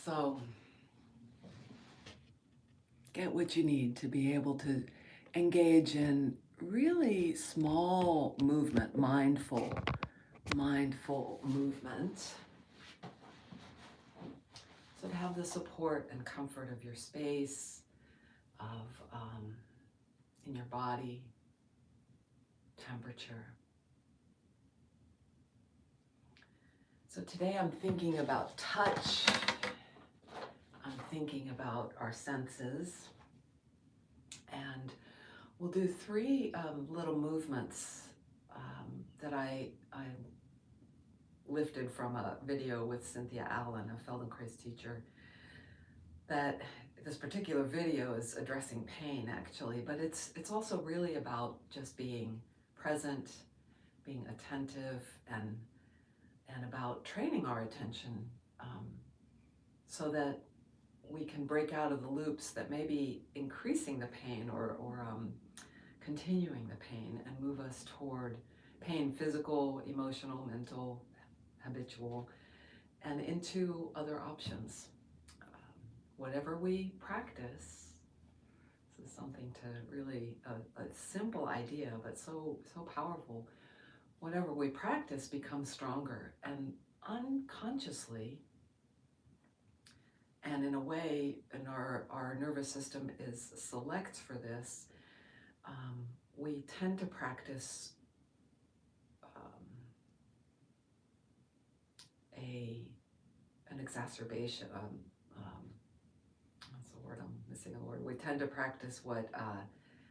So get what you need to be able to engage in really small movement, mindful movement. So to have the support and comfort of your space, of in your body, temperature. So today I'm thinking about touch. I'm thinking about our senses. And we'll do three little movements that I lifted from a video with Cynthia Allen, a Feldenkrais teacher. That this particular video is addressing pain, actually, but it's also really about just being present, being attentive, and about training our attention so that we can break out of the loops that may be increasing the pain or continuing the pain and move us toward pain, physical, emotional, mental, habitual, and into other options. Whatever we practice, this is something to really, a simple idea, but so powerful. Whatever we practice becomes stronger, and unconsciously, and in a way, and our nervous system is select for this, we tend to practice an exacerbation. What's the word? I'm missing a word. We tend to practice what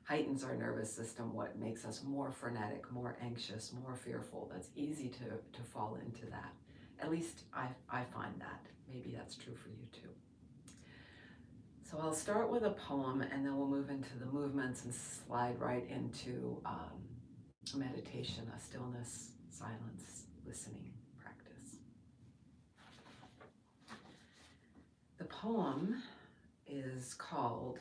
heightens our nervous system, what makes us more frenetic, more anxious, more fearful. That's easy to fall into that. At least I find that. Maybe that's true for you too. So I'll start with a poem, and then we'll move into the movements and slide right into a meditation, a stillness, silence, listening practice. The poem is called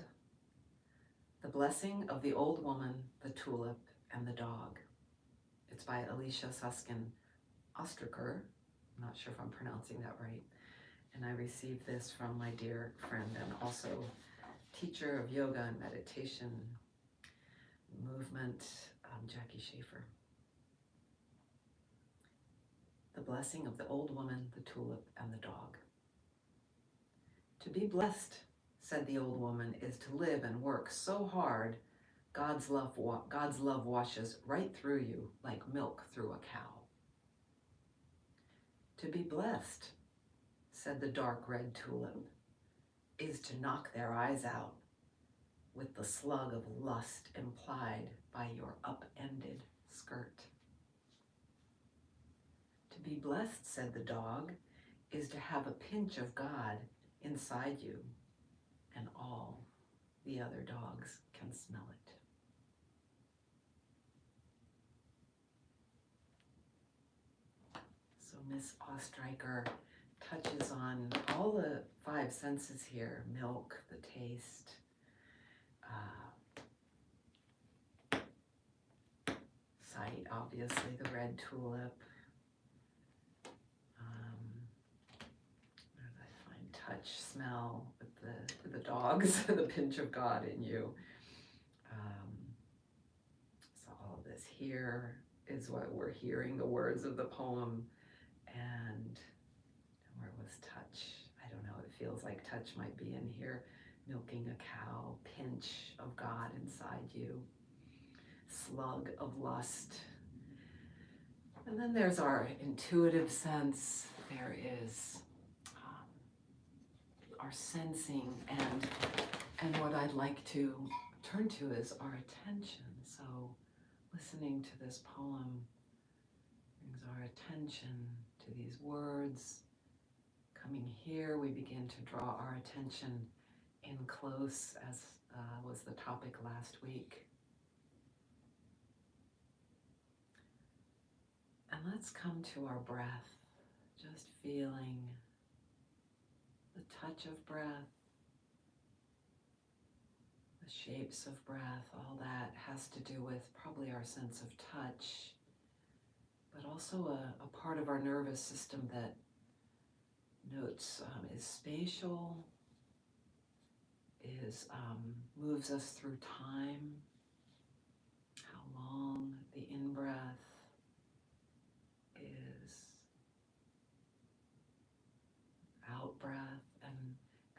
The Blessing of the Old Woman, the Tulip, and the Dog. It's by Alicia, Suskin, Ostriker. I'm not sure if I'm pronouncing that right. And I received this from my dear friend and also teacher of yoga and meditation, movement, Jackie Schaefer. The blessing of the old woman, the tulip, and the dog. To be blessed, said the old woman, is to live and work so hard, God's love washes right through you like milk through a cow. To be blessed, said the dark red tulip, is to knock their eyes out with the slug of lust implied by your up-ended skirt. To be blessed, said the dog, is to have a pinch of God inside you, and all the other dogs can smell it. So Miss Ostriker touches on all the five senses here: milk, the taste, sight, obviously, the red tulip. Where did I find touch, smell with the dogs, the pinch of God in you. So all of this here is what we're hearing, the words of the poem. And where was touch? I don't know, it feels like touch might be in here. Milking a cow, pinch of God inside you, slug of lust. And then there's our intuitive sense. There is our sensing, and what I'd like to turn to is our attention. So listening to this poem brings our attention to these words. Coming here, we begin to draw our attention in close, as was the topic last week. And let's come to our breath, just feeling the touch of breath, the shapes of breath. All that has to do with probably our sense of touch, but also a part of our nervous system that notes is spatial, is moves us through time, how long the in-breath is, out-breath,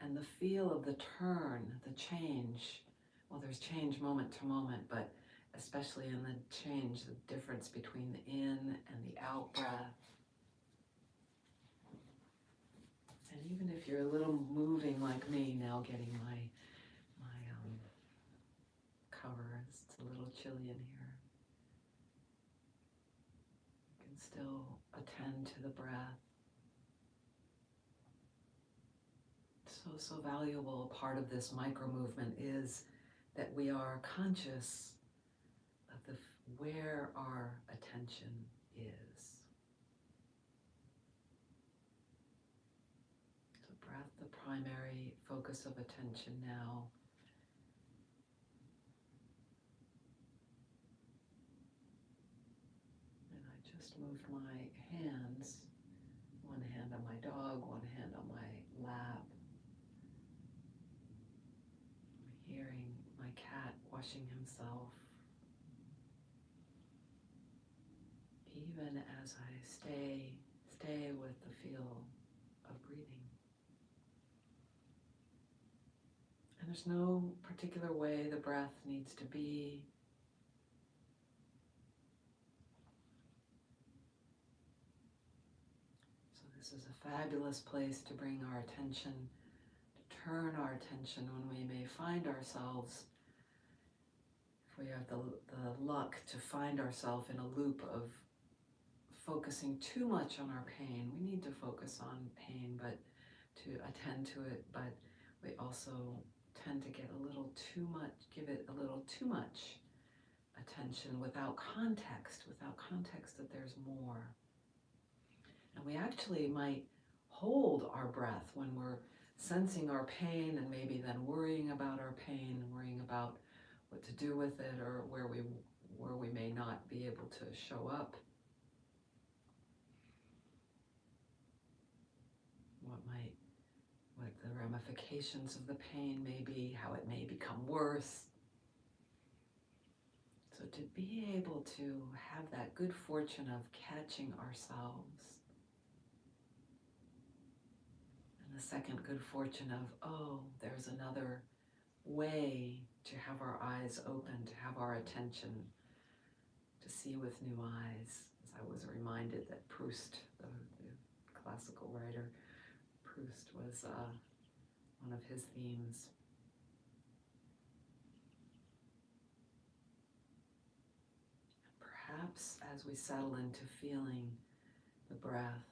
and the feel of the turn, the change. Well, there's change moment to moment, but especially in the change, the difference between the in and the out-breath. And even if you're a little moving like me, now getting my cover, it's a little chilly in here, you can still attend to the breath. So valuable. A part of this micro movement is that we are conscious of where our attention is. So breath, the primary focus of attention now. And I just moved my hands, one hand on my dog, one hand on my lap. I'm hearing my cat washing himself. Even as I stay with the feel of breathing. And there's no particular way the breath needs to be. So this is a fabulous place to bring our attention, to turn our attention when we may find ourselves, if we have the luck to find ourselves in a loop of focusing too much on our pain. We need to focus on pain, but to attend to it, but we also tend to get a little too much, give it a little too much attention without context that there's more. And we actually might hold our breath when we're sensing our pain and maybe then worrying about our pain, worrying about what to do with it or where we may not be able to show up. What the ramifications of the pain may be, how it may become worse. So to be able to have that good fortune of catching ourselves. And the second good fortune of, oh, there's another way to have our eyes open, to have our attention, to see with new eyes. As I was reminded that Proust, the classical writer, Proust was one of his themes. Perhaps as we settle into feeling the breath,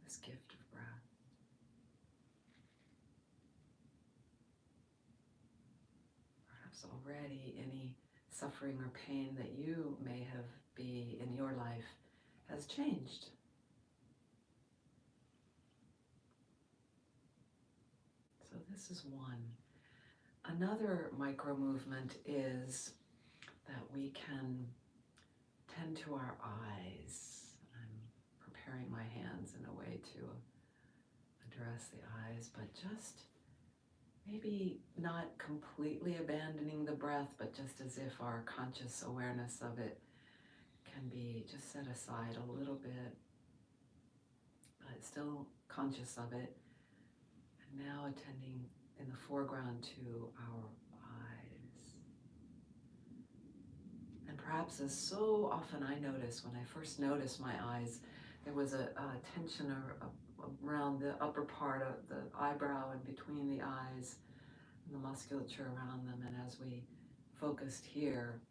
this gift of breath, perhaps already any suffering or pain that you may be in your life has changed. So this is one. Another micro movement is that we can tend to our eyes. I'm preparing my hands in a way to address the eyes, but just maybe not completely abandoning the breath, but just as if our conscious awareness of it can be just set aside a little bit, but still conscious of it. And now attending in the foreground to our eyes. And perhaps as so often I notice, when I first noticed my eyes, there was a tension around the upper part of the eyebrow and between the eyes and the musculature around them. And as we focused here,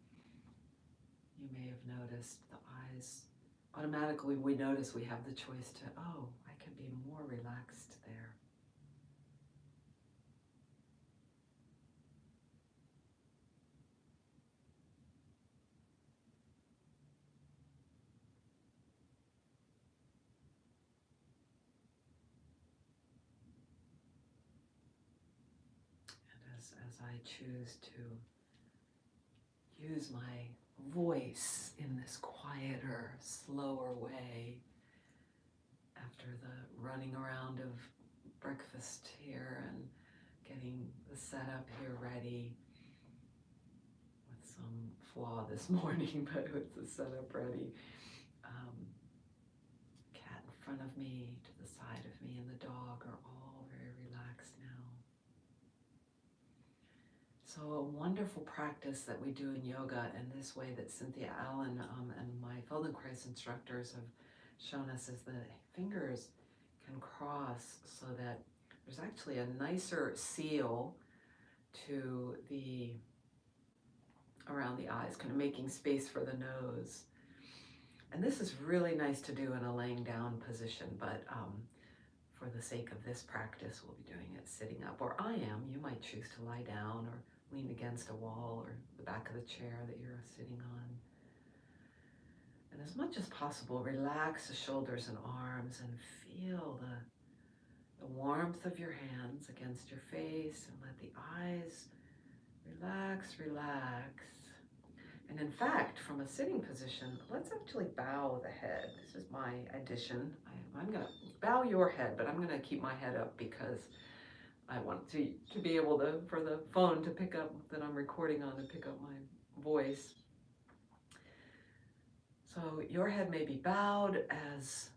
you may have noticed the eyes. Automatically we notice we have the choice to, oh, I can be more relaxed there. As I choose to use my voice in this quieter, slower way, after after the running around of breakfast here and getting the setup here ready with some flaw this morning, but with the setup ready. Cat in front of me, to the side of me, and the dog are all very relaxed now. So a wonderful practice that we do in yoga, and this way that Cynthia Allen and my Feldenkrais instructors have shown us, is the fingers can cross so that there's actually a nicer seal to the around the eyes, kind of making space for the nose. And this is really nice to do in a laying down position, but for the sake of this practice, we'll be doing it sitting up, or I am. You might choose to lie down or lean against a wall or the back of the chair that you're sitting on. And as much as possible, relax the shoulders and arms and feel the warmth of your hands against your face, and let the eyes relax, relax. And in fact, from a sitting position, let's actually bow the head. This is my addition. I'm going to bow your head, but I'm going to keep my head up because I want to be able to, for the phone to pick up, that I'm recording on, to pick up my voice. So your head may be bowed as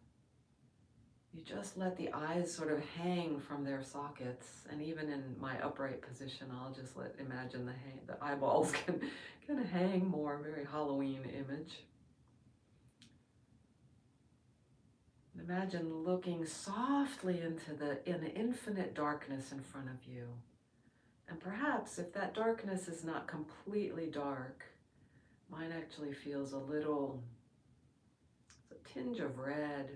you just let the eyes sort of hang from their sockets. And even in my upright position, I'll just imagine the eyeballs can kind of hang more, very Halloween image. And imagine looking softly into the infinite darkness in front of you. And perhaps if that darkness is not completely dark, mine actually feels a tinge of red.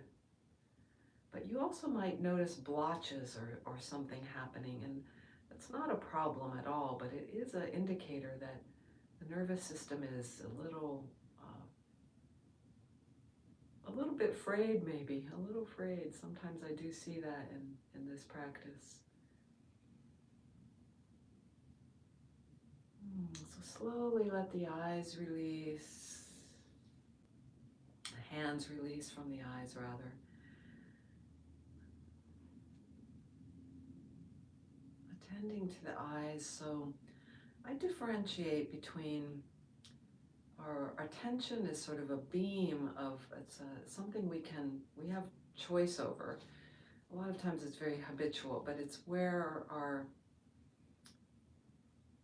But you also might notice blotches or something happening, and that's not a problem at all, but it is an indicator that the nervous system is a little bit frayed, maybe, a little frayed. Sometimes I do see that in this practice. So slowly let the eyes release, the hands release from the eyes, rather. Attending to the eyes. So I differentiate between our attention is sort of a beam of, something we have choice over. A lot of times it's very habitual, but it's where our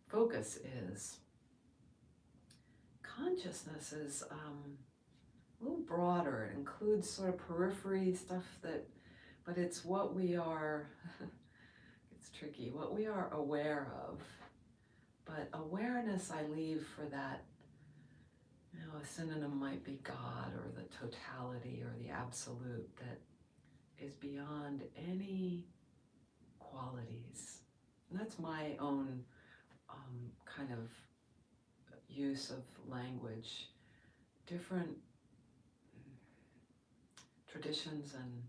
focus is. Consciousness is a little broader. It includes sort of periphery stuff but it's what we are, it's tricky, what we are aware of. But awareness I leave for that, a synonym might be God, or the totality, or the absolute that is beyond any qualities. And that's my own kind of use of language. Different traditions and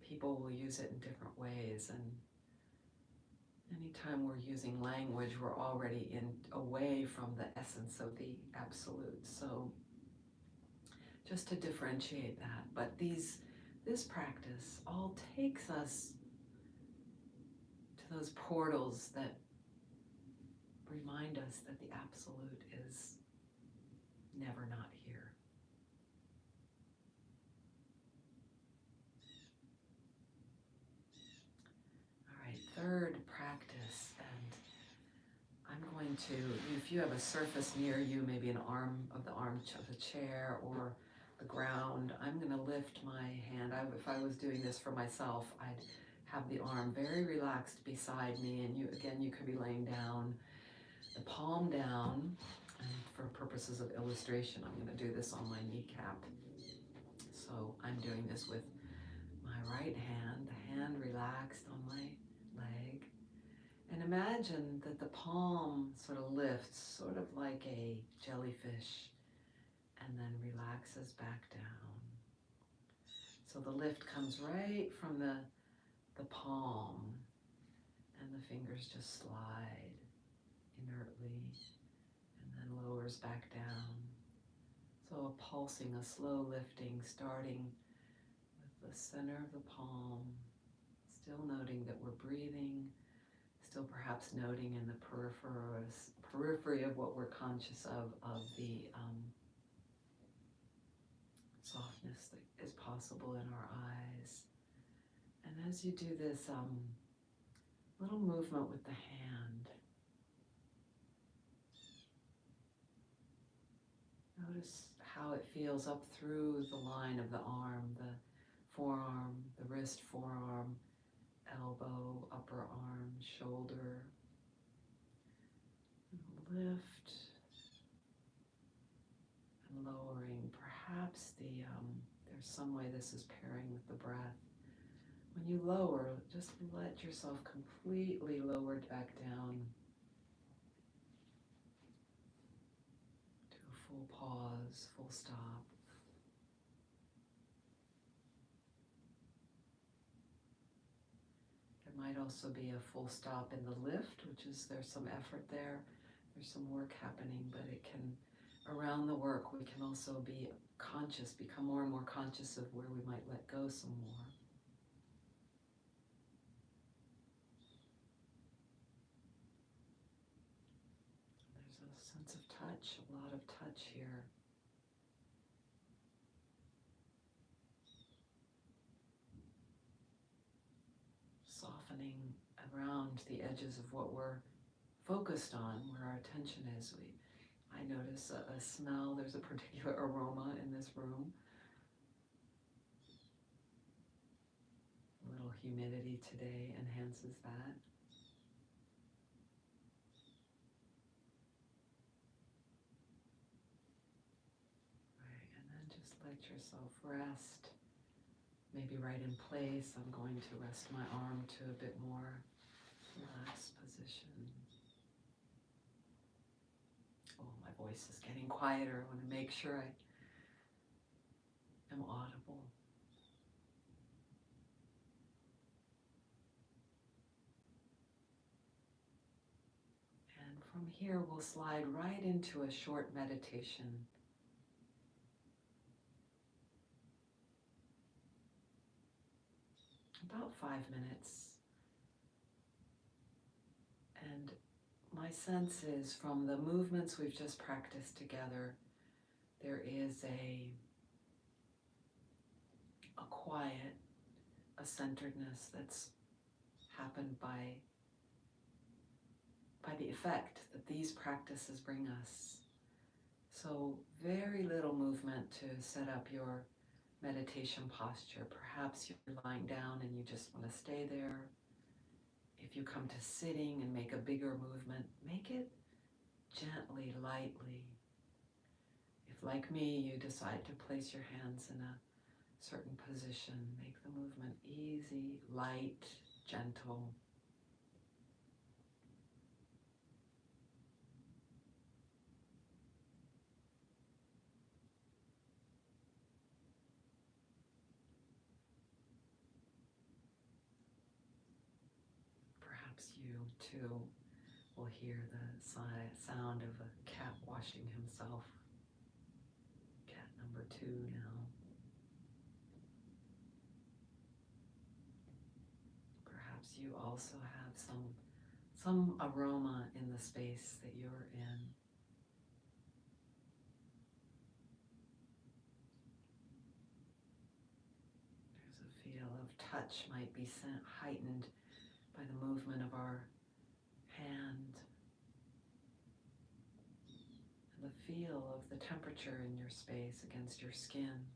people will use it in different ways, and anytime we're using language, we're already away from the essence of the absolute. So just to differentiate that, but this practice all takes us to those portals that remind us that the absolute is never not here. All right, third practice, and I'm going to, if you have a surface near you, maybe an arm of the chair or the ground, I'm going to lift my hand. If I was doing this for myself, I'd have the arm very relaxed beside me, and you could be laying down, the palm down, and for purposes of illustration, I'm going to do this on my kneecap. So I'm doing this with my right hand, the hand relaxed on my leg, and imagine that the palm sort of lifts, sort of like a jellyfish, and then relaxes back down. So the lift comes right from the palm, and the fingers just slide inertly, and then lowers back down. So a pulsing, a slow lifting, starting with the center of the palm, still noting that we're breathing, still perhaps noting in the periphery of what we're conscious of the softness that is possible in our eyes. And as you do this little movement with the hand, notice how it feels up through the line of the arm, the forearm, the wrist, forearm, elbow, upper arm, shoulder. Lift and lowering. Perhaps there's some way this is pairing with the breath. When you lower, just let yourself completely lower back down to a full pause, full stop. There might also be a full stop in the lift, which is there's some effort there. There's some work happening, but it can, around the work, we can also be conscious, become more and more conscious of where we might let go some more. There's a sense of touch, a lot of touch here. Softening around the edges of what we're focused on, where our attention is. I notice a smell, there's a particular aroma in this room. A little humidity today enhances that. Right, and then just let yourself rest. Maybe right in place. I'm going to rest my arm to a bit more relaxed position. Oh, my voice is getting quieter. I want to make sure I am audible. And from here, we'll slide right into a short meditation. About 5 minutes. And my sense is from the movements we've just practiced together, there is a quiet, a centeredness that's happened by the effect that these practices bring us. So very little movement to set up your meditation posture. Perhaps you're lying down and you just want to stay there. If you come to sitting and make a bigger movement, make it gently, lightly. If, like me, you decide to place your hands in a certain position, make the movement easy, light, gentle. Perhaps you too will hear the sound of a cat washing himself. Cat number 2 now. Perhaps you also have some aroma in the space that you're in. There's a feel of touch might be heightened by the movement of our hand. And the feel of the temperature in your space against your skin.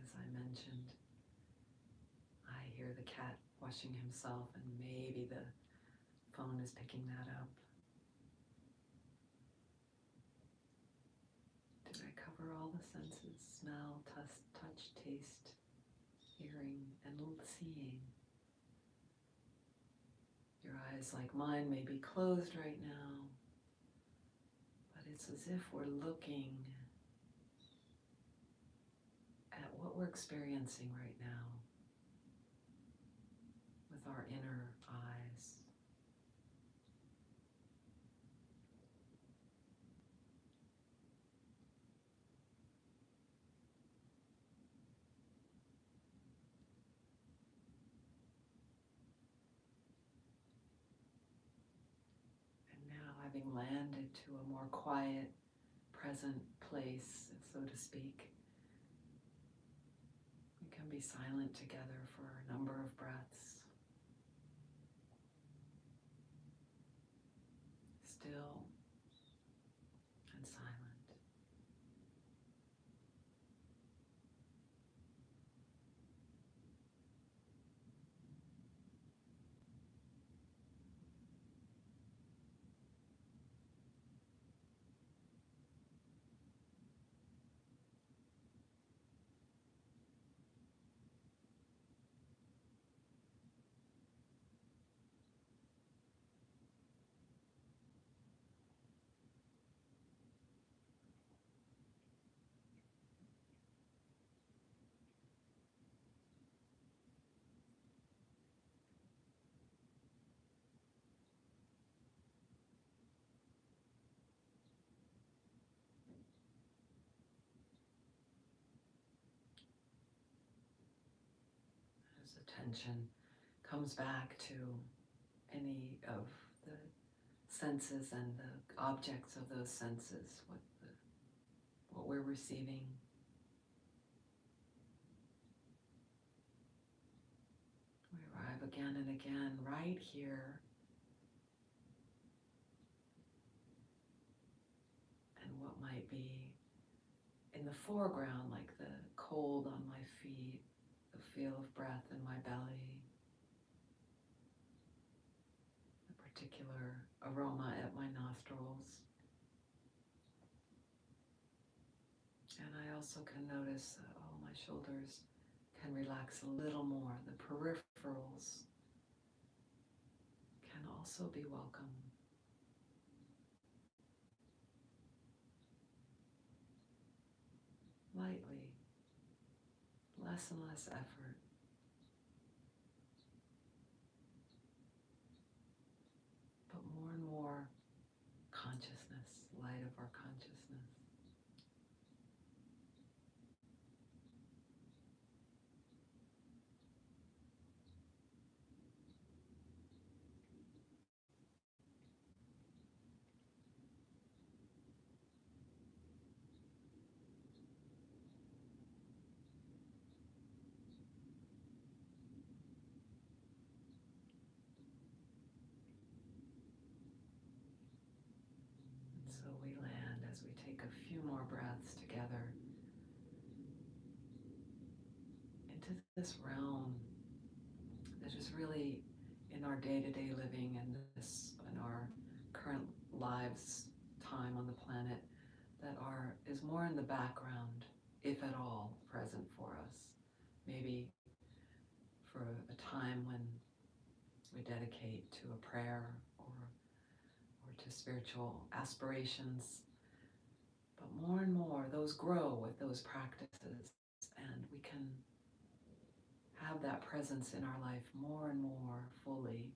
As I mentioned, I hear the cat washing himself, and maybe the phone is picking that up. Did I cover all the senses? Smell, touch, taste, hearing, and seeing. Your eyes, like mine, may be closed right now, but it's as if we're looking at what we're experiencing right now. our inner eyes. And now, having landed to a more quiet, present place, so to speak, we can be silent together for a number of breaths. Still and silent. As attention comes back to any of the senses and the objects of those senses, what we're receiving. We arrive again and again right here, and what might be in the foreground, like the cold on my feet, the feel of breath in my belly, the particular aroma at my nostrils. And I also can notice that, my shoulders can relax a little more. The peripherals can also be welcome. Lightly, less and less effort. But more and more consciousness, light of our consciousness. And so we land as we take a few more breaths together into this realm that is really in our day-to-day living and in our current lives time on the planet that is more in the background, if at all present for us. Maybe for a time when we dedicate to a prayer or to spiritual aspirations. But more and more those grow with those practices, and we can have that presence in our life more and more fully.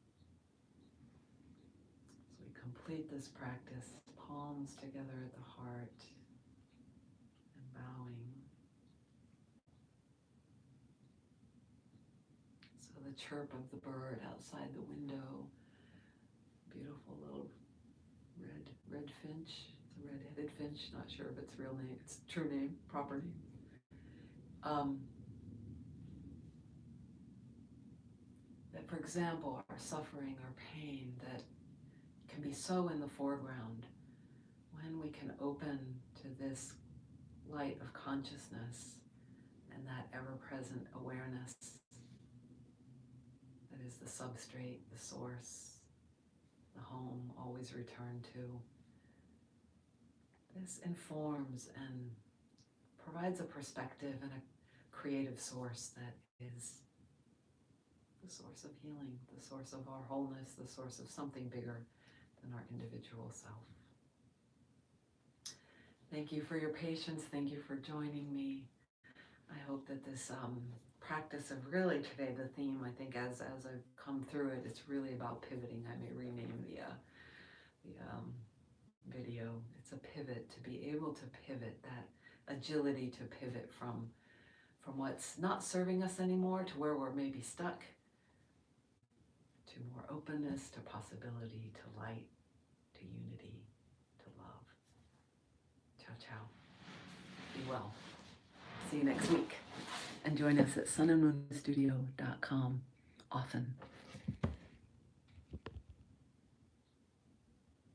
So we complete this practice, palms together at the heart and bowing. So the chirp of the bird outside the window, beautiful little red finch. It's a red-headed finch, not sure of its real name, its true name, proper name. That, for example, our suffering, our pain, that can be so in the foreground, when we can open to this light of consciousness and that ever-present awareness that is the substrate, the source, the home, always return to. This informs and provides a perspective and a creative source that is the source of healing, the source of our wholeness, the source of something bigger than our individual self. Thank you for your patience. Thank you for joining me. I hope that this practice of really today, the theme, I think, as I've come through it, it's really about pivoting. I may rename the video. It's a pivot, to be able to pivot, that agility to pivot from what's not serving us anymore to where we're maybe stuck, to more openness, to possibility, to light, to unity, to love. Ciao, ciao. Be well. See you next week. And join us at sunandmoonstudio.com often.